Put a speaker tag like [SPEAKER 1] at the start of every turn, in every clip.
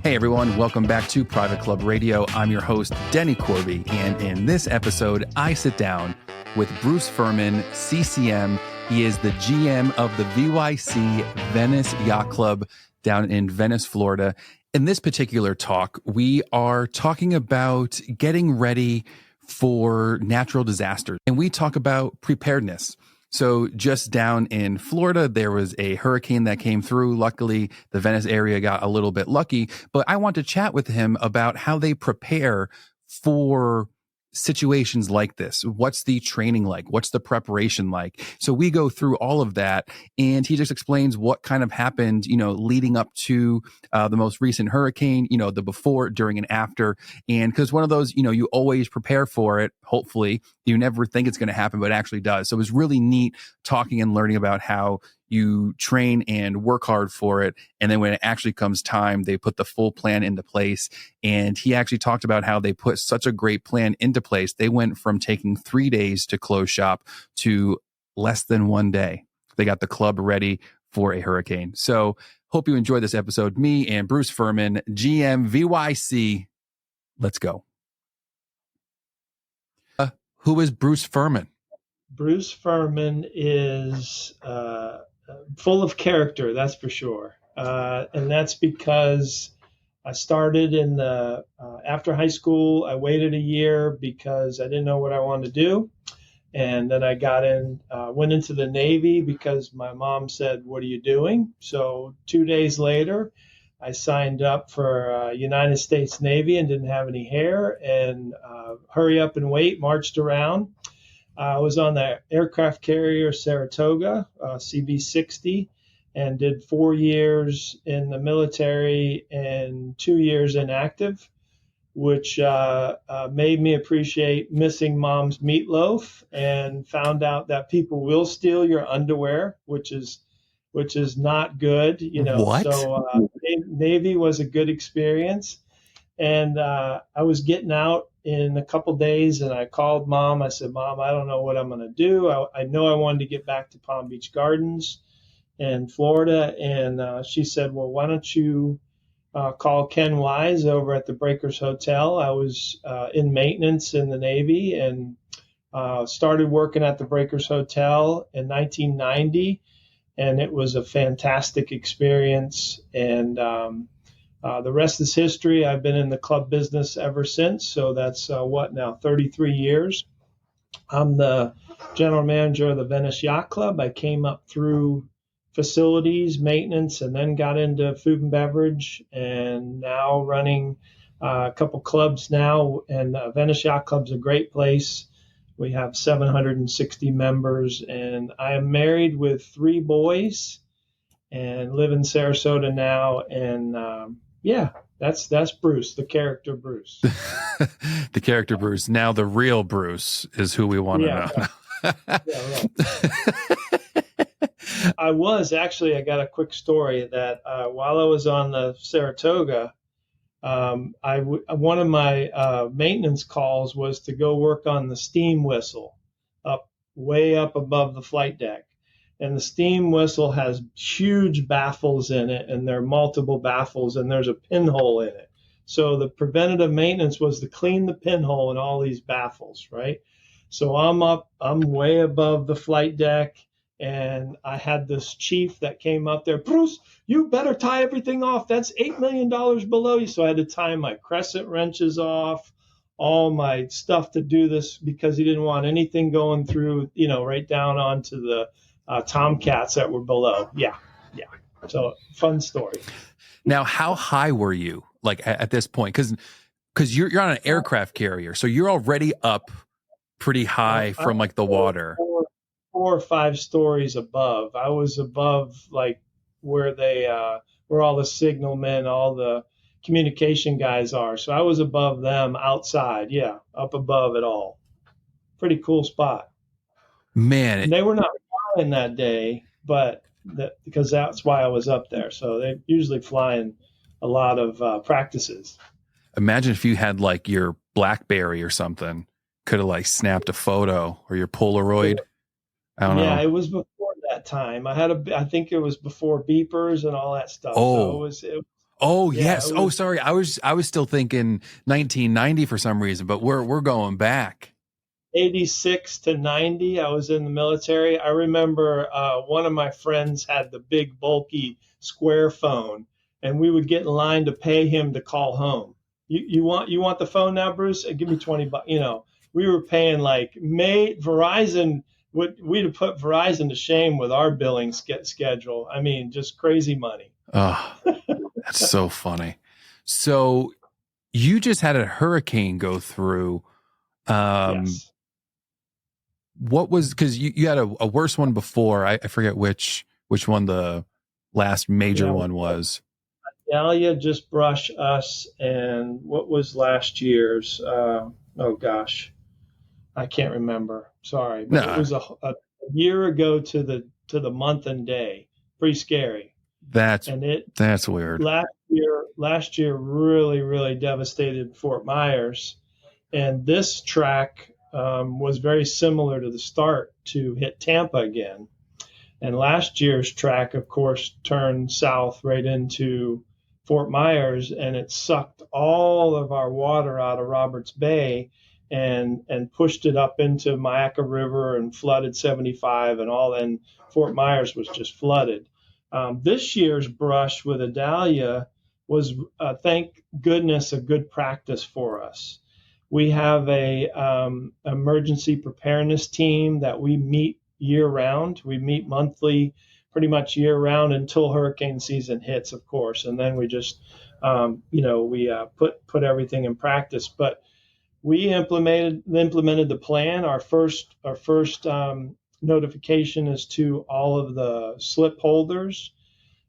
[SPEAKER 1] Hey everyone, welcome back to Private Club Radio. I'm your host, Denny Corby, and in this episode, I sit down with Bruce Furman, CCM. He is the GM of the VYC Venice Yacht Club down in Venice, Florida. In this particular talk, we are talking about getting ready for natural disasters, and we talk about preparedness. So just down in Florida, there was a hurricane that came through. Luckily, the Venice area got a little bit lucky, but I want to chat with him about how they prepare for situations like this. What's the training like? What's the preparation like? So we go through all of that, and he just explains what kind of happened, leading up to the most recent hurricane, the before, during, and after. And because one of those, you always prepare for it. Hopefully, you never think it's going to happen, but it actually does. So it was really neat talking and learning about how you train and work hard for it. And then when it actually comes time, they put the full plan into place. And he actually talked about how they put such a great plan into place. They went from taking 3 days to close shop to less than 1 day. They got the club ready for a hurricane. So hope you enjoyed this episode. Me and Bruce Furman, GM VYC. Let's go. Who is Bruce Furman?
[SPEAKER 2] Bruce Furman is full of character, that's for sure. And that's because I started in the after high school. I waited a year because I didn't know what I wanted to do. And then I went into the Navy because my mom said, "What are you doing?" So 2 days later, I signed up for United States Navy and didn't have any hair, and hurry up and wait, marched around. I was on the aircraft carrier Saratoga, CB-60, and did 4 years in the military and 2 years inactive, which made me appreciate missing mom's meatloaf, and found out that people will steal your underwear, which is not good,
[SPEAKER 1] What?
[SPEAKER 2] So Navy was a good experience. And I was getting out in a couple days, and I called Mom. I said, "Mom, I don't know what I'm going to do. I know I wanted to get back to Palm Beach Gardens in Florida." And she said, "Well, why don't you call Ken Wise over at the Breakers Hotel?" I was in maintenance in the Navy, and started working at the Breakers Hotel in 1990. And it was a fantastic experience. And the rest is history. I've been in the club business ever since. So that's 33 years. I'm the general manager of the Venice Yacht Club. I came up through facilities, maintenance, and then got into food and beverage, and now running a couple clubs now. And Venice Yacht Club's a great place. We have 760 members, and I am married with 3 boys and live in Sarasota now. And that's Bruce, the character Bruce.
[SPEAKER 1] The character Bruce. Now the real Bruce is who we want to know.
[SPEAKER 2] Right. I got a quick story that while I was on the Saratoga, one of my maintenance calls was to go work on the steam whistle way up above the flight deck. And the steam whistle has huge baffles in it, and there are multiple baffles, and there's a pinhole in it. So the preventative maintenance was to clean the pinhole in all these baffles, right? So I'm way above the flight deck, and I had this chief that came up there. "Bruce, you better tie everything off. That's $8 million below you." So I had to tie my crescent wrenches off, all my stuff to do this, because he didn't want anything going through, right down onto the Tomcats that were below. Yeah. So fun story.
[SPEAKER 1] Now, how high were you at this point? Because you're on an aircraft carrier, so you're already up pretty high from the water.
[SPEAKER 2] 4 or 5 stories above. I was above where where all the signalmen, all the communication guys are. So I was above them outside. Yeah, up above it all. Pretty cool spot.
[SPEAKER 1] Man,
[SPEAKER 2] and they were not flying that day, but because that's why I was up there. So they usually flying a lot of practices.
[SPEAKER 1] Imagine if you had your BlackBerry or something, could have snapped a photo, or your Polaroid. I don't know.
[SPEAKER 2] Yeah, it was before that time. I think it was before beepers and all that stuff.
[SPEAKER 1] Oh,
[SPEAKER 2] so
[SPEAKER 1] Oh,
[SPEAKER 2] Yeah,
[SPEAKER 1] yes. Oh, sorry. I was still thinking 1990 for some reason, but we're going back.
[SPEAKER 2] 86 to 90. I was in the military. I remember one of my friends had the big, bulky square phone, and we would get in line to pay him to call home. You want the phone now, Bruce? Give me 20 bucks. We were paying like Verizon. We'd have put Verizon to shame with our billing schedule. I mean, just crazy money.
[SPEAKER 1] Oh, that's so funny. So you just had a hurricane go through. Um,
[SPEAKER 2] Yes.
[SPEAKER 1] what was, because you had a worse one before. I forget which one the last major
[SPEAKER 2] Yeah.
[SPEAKER 1] one was.
[SPEAKER 2] Dahlia just brushed us, and what was last year's? Oh gosh, I can't remember. Sorry, but it
[SPEAKER 1] No,
[SPEAKER 2] was a year ago to the month and day. Pretty scary.
[SPEAKER 1] that's
[SPEAKER 2] And it
[SPEAKER 1] that's weird.
[SPEAKER 2] last year really really devastated Fort Myers, and this track was very similar to the start to hit Tampa again. And last year's track, of course, turned south right into Fort Myers, and it sucked all of our water out of Roberts Bay and pushed it up into Mayaca River and flooded 75 and all. And Fort Myers was just flooded. This year's brush with Adalia was, thank goodness, a good practice for us. We have a emergency preparedness team that we meet year round. We meet monthly, pretty much year round until hurricane season hits, of course, and then we just, we put everything in practice. But we implemented the plan. Our first notification is to all of the slip holders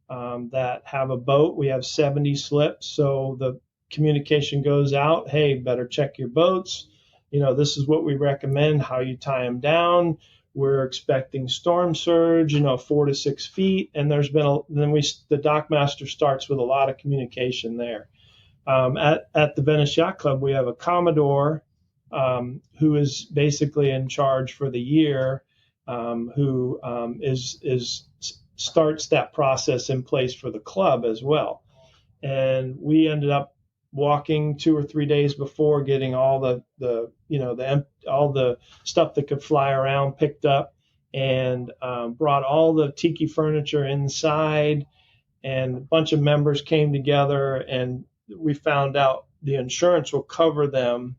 [SPEAKER 2] that have a boat. We have 70 slips, so the communication goes out. Hey, better check your boats. This is what we recommend. How you tie them down. We're expecting storm surge, 4 to 6 feet, and the dockmaster starts with a lot of communication there. At the Venice Yacht Club, we have a Commodore who is basically in charge for the year, who is starts that process in place for the club as well. And we ended up walking 2 or 3 days before, getting all all the stuff that could fly around picked up, and brought all the tiki furniture inside. And a bunch of members came together, and we found out the insurance will cover them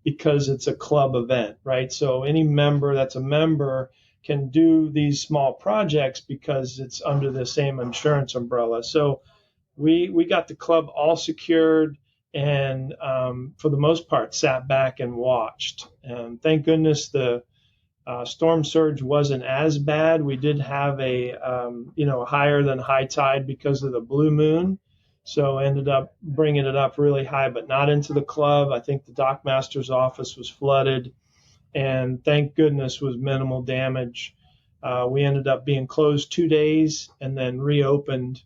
[SPEAKER 2] because it's a club event, right? So any member that's a member can do these small projects because it's under the same insurance umbrella. So we got the club all secured, and for the most part sat back and watched. And thank goodness the storm surge wasn't as bad. We did have a higher than high tide because of the blue moon, so ended up bringing it up really high, but not into the club. I think the dockmaster's office was flooded, and thank goodness was minimal damage. We ended up being closed 2 days and then reopened,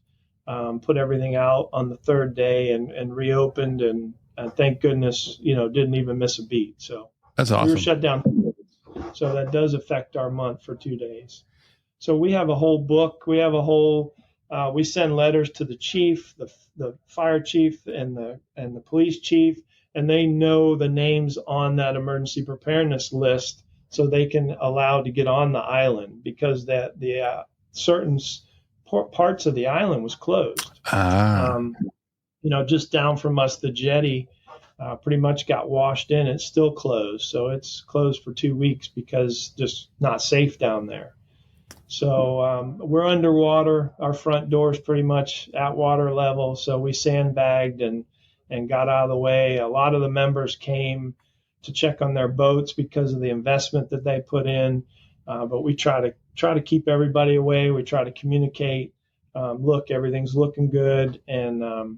[SPEAKER 2] put everything out on the third day and reopened, and thank goodness, didn't even miss a beat. So
[SPEAKER 1] That's
[SPEAKER 2] we were
[SPEAKER 1] awesome.
[SPEAKER 2] shut down. So that does affect our month for 2 days. So we have a whole book. We send letters to the chief, the fire chief, and the police chief, and they know the names on that emergency preparedness list, so they can allow to get on the island, because the certain parts of the island was closed.
[SPEAKER 1] Ah,
[SPEAKER 2] Just down from us, the jetty pretty much got washed in. It's still closed, so it's closed for 2 weeks because just not safe down there. So we're underwater. Our front door is pretty much at water level, so we sandbagged and got out of the way. A lot of the members came to check on their boats because of the investment that they put in, but we try to keep everybody away. We try to communicate. Look, everything's looking good, and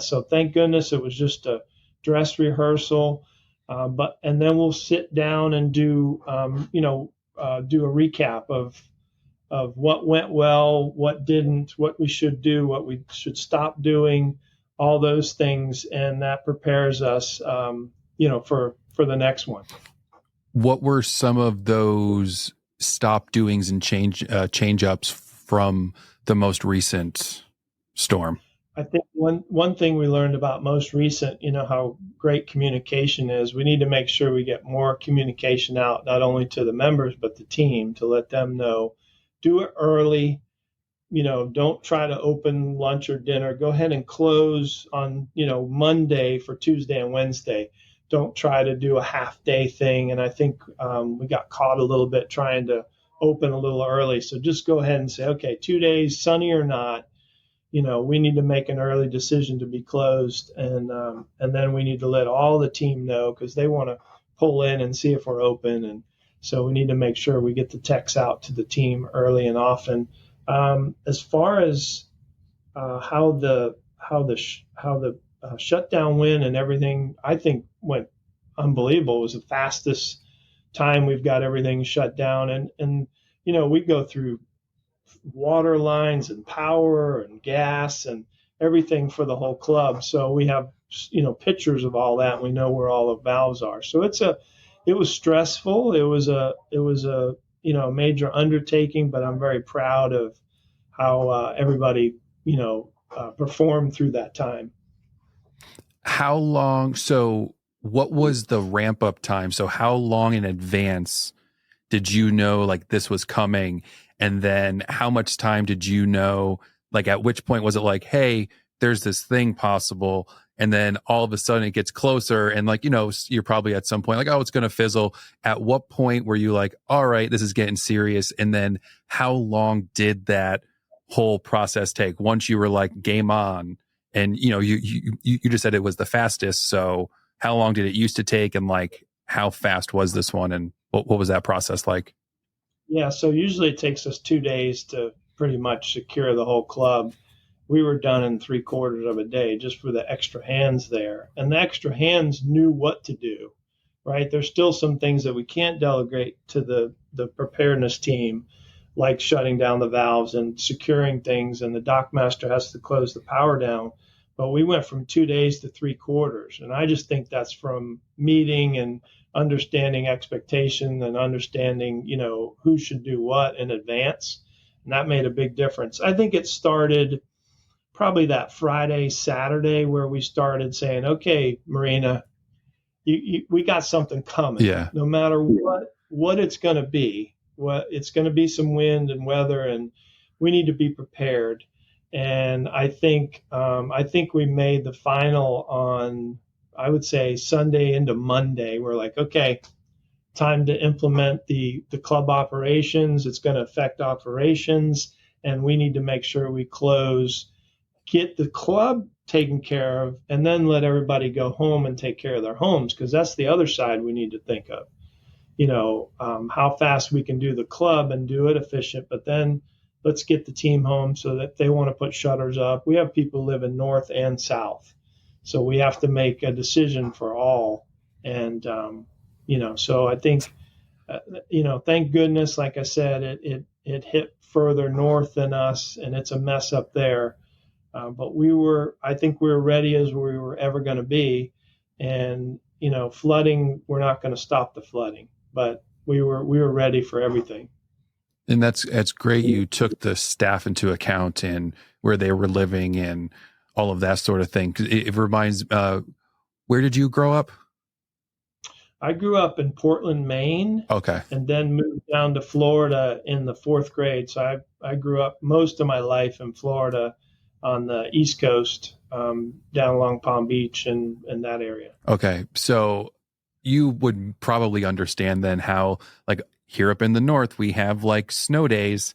[SPEAKER 2] so thank goodness it was just a dress rehearsal. And then we'll sit down and do a recap of what went well, what didn't, what we should do, what we should stop doing, all those things, and that prepares us, for the next one.
[SPEAKER 1] what were some of those stop doings and change ups from the most recent storm?
[SPEAKER 2] I think one thing we learned about most recent, how great communication is. We need to make sure we get more communication out, not only to the members but the team, to let them know. Do it early. Don't try to open lunch or dinner. Go ahead and close on Monday for Tuesday and Wednesday. Don't try to do a half day thing. And I think we got caught a little bit trying to open a little early. So just go ahead and say, okay, 2 days, sunny or not, we need to make an early decision to be closed, and then we need to let all the team know because they want to pull in and see if we're open, and so we need to make sure we get the texts out to the team early and often. As far as how the shutdown went and everything, I think went unbelievable. It was the fastest time we've got everything shut down, and we go through water lines and power and gas and everything for the whole club. So we have, pictures of all that. And we know where all the valves are. So it was stressful. It was a major undertaking, but I'm very proud of how everybody, performed through that time.
[SPEAKER 1] How long? So what was the ramp up time? So how long in advance did you know like this was coming? And then how much time did you know, like at which point was it like, hey, there's this thing possible? And then all of a sudden it gets closer and like, you're probably at some point like, oh, it's going to fizzle. At what point were you like, all right, this is getting serious? And then how long did that whole process take once you were like game on? And, you just said it was the fastest. So how long did it used to take? And like, how fast was this one? And what was that process like?
[SPEAKER 2] Yeah, so usually it takes us 2 days to pretty much secure the whole club. We were done in 3/4 of a day just for the extra hands there. And the extra hands knew what to do, right? There's still some things that we can't delegate to the preparedness team, like shutting down the valves and securing things. And the dock master has to close the power down. But we went from 2 days to 3/4. And I just think that's from meeting and understanding expectation and understanding, who should do what in advance. And that made a big difference. I think it started probably that Friday, Saturday, where we started saying, okay, Marina, we got something coming.
[SPEAKER 1] Yeah.
[SPEAKER 2] No matter what it's going to be, it's going to be some wind and weather, and we need to be prepared. And I think we made the final on, I would say, Sunday into Monday. We're like, okay, time to implement the club operations. It's going to affect operations, and we need to make sure we close, get the club taken care of, and then let everybody go home and take care of their homes, because that's the other side we need to think of. How fast we can do the club and do it efficient, but then let's get the team home so that if they want to put shutters up. We have people living north and south, so we have to make a decision for all. And so I think thank goodness, like I said, it hit further north than us, and it's a mess up there. But I think we were ready as we were ever going to be. And, flooding, we're not going to stop the flooding, but we were ready for everything.
[SPEAKER 1] And that's great. You took the staff into account and where they were living and all of that sort of thing. It reminds, where did you grow up?
[SPEAKER 2] I grew up in Portland, Maine.
[SPEAKER 1] Okay.
[SPEAKER 2] And then moved down to Florida in the 4th grade. So I grew up most of my life in Florida on the East Coast, down along Palm Beach and that area.
[SPEAKER 1] Okay. So you would probably understand then how, like here up in the North, we have like snow days,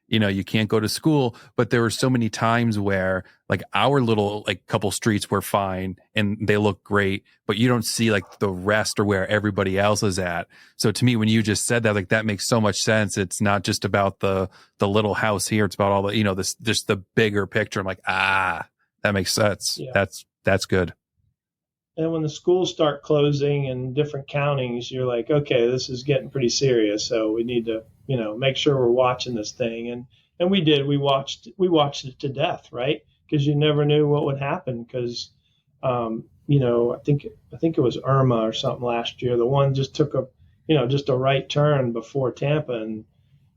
[SPEAKER 1] you can't go to school, but there were so many times where like our little like couple streets were fine and they look great, but you don't see like the rest or where everybody else is at. So to me, when you just said that, like that makes so much sense. It's not just about the little house here. It's about all the, this, just the bigger picture. I'm like, that makes sense. Yeah. That's good.
[SPEAKER 2] And when the schools start closing in different counties, you're like, okay, this is getting pretty serious. So we need to, make sure we're watching this thing. And we did. We watched it to death, right? Because you never knew what would happen. Because, I think it was Irma or something last year. The one just took just a right turn before Tampa, and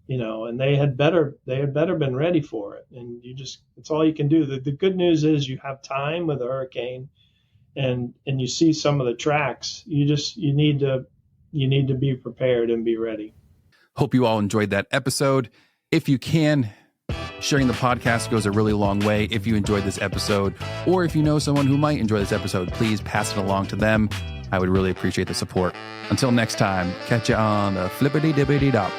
[SPEAKER 2] and they had better been ready for it. And it's all you can do. The good news is you have time with a hurricane, and you see some of the tracks. You need to be prepared and be ready.
[SPEAKER 1] Hope you all enjoyed that episode. If you can, sharing the podcast goes a really long way. If you enjoyed this episode, or if you know someone who might enjoy this episode, please pass it along to them. I would really appreciate the support. Until next time, catch you on the flippity-dippity-dop.